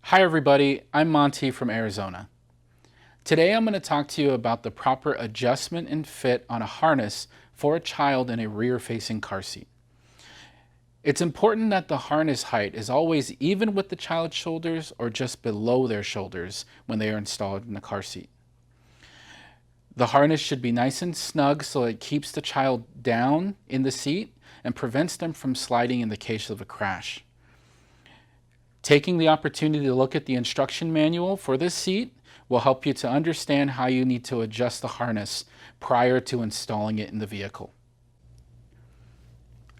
Hi everybody, I'm Monty from Arizona. Today I'm going to talk to you about the proper adjustment and fit on a harness for a child in a rear-facing car seat. It's important that the harness height is always even with the child's shoulders or just below their shoulders when they are installed in the car seat. The harness should be nice and snug so it keeps the child down in the seat and prevents them from sliding in the case of a crash. Taking the opportunity to look at the instruction manual for this seat will help you to understand how you need to adjust the harness prior to installing it in the vehicle.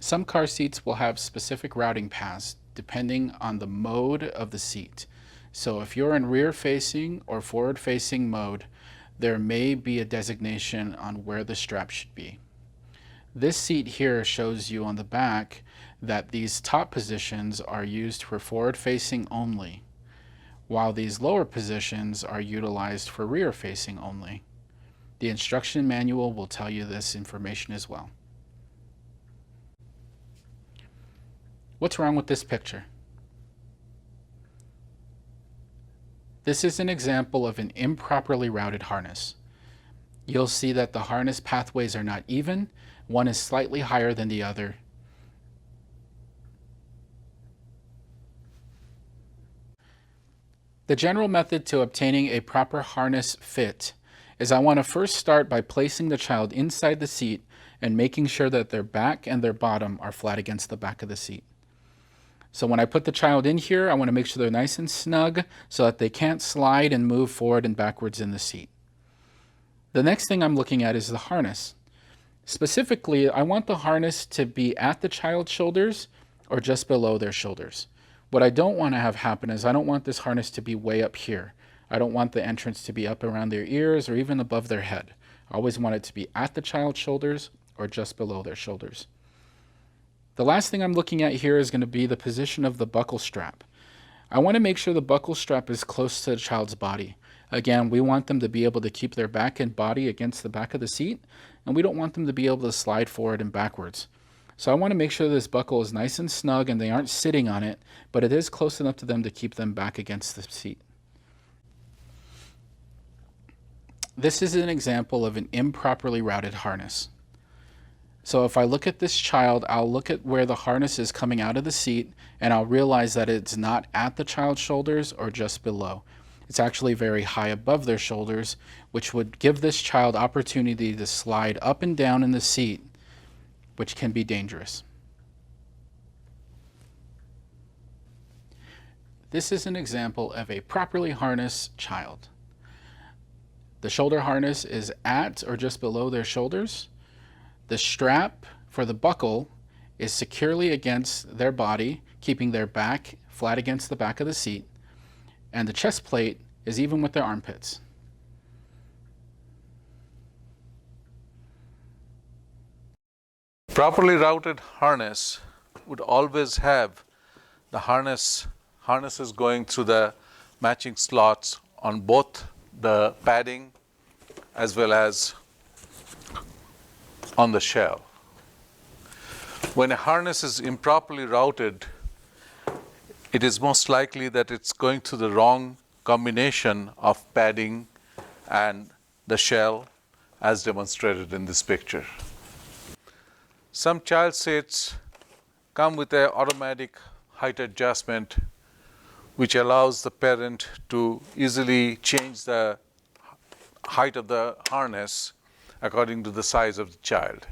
Some car seats will have specific routing paths depending on the mode of the seat. So if you're in rear-facing or forward-facing mode, there may be a designation on where the strap should be. This seat here shows you on the back that these top positions are used for forward-facing only, while these lower positions are utilized for rear-facing only. The instruction manual will tell you this information as well. What's wrong with this picture? This is an example of an improperly routed harness. You'll see that the harness pathways are not even. One is slightly higher than the other. The general method to obtaining a proper harness fit is I want to first start by placing the child inside the seat and making sure that their back and their bottom are flat against the back of the seat. So when I put the child in here, I want to make sure they're nice and snug so that they can't slide and move forward and backwards in the seat. The next thing I'm looking at is the harness. Specifically, I want the harness to be at the child's shoulders or just below their shoulders. What I don't want to have happen is I don't want this harness to be way up here. I don't want the entrance to be up around their ears or even above their head. I always want it to be at the child's shoulders or just below their shoulders. The last thing I'm looking at here is going to be the position of the buckle strap. I want to make sure the buckle strap is close to the child's body. Again, we want them to be able to keep their back and body against the back of the seat, and we don't want them to be able to slide forward and backwards. So I want to make sure this buckle is nice and snug and they aren't sitting on it, but it is close enough to them to keep them back against the seat. This is an example of an improperly routed harness. So if I look at this child, I'll look at where the harness is coming out of the seat and I'll realize that it's not at the child's shoulders or just below. It's actually very high above their shoulders, which would give this child opportunity to slide up and down in the seat, which can be dangerous. This is an example of a properly harnessed child. The shoulder harness is at or just below their shoulders. The strap for the buckle is securely against their body, keeping their back flat against the back of the seat, and the chest plate is even with their armpits. Properly routed harness would always have the harnesses going through the matching slots on both the padding as well as on the shell. When a harness is improperly routed, it is most likely that it's going through the wrong combination of padding and the shell as demonstrated in this picture. Some child seats come with an automatic height adjustment which allows the parent to easily change the height of the harness according to the size of the child.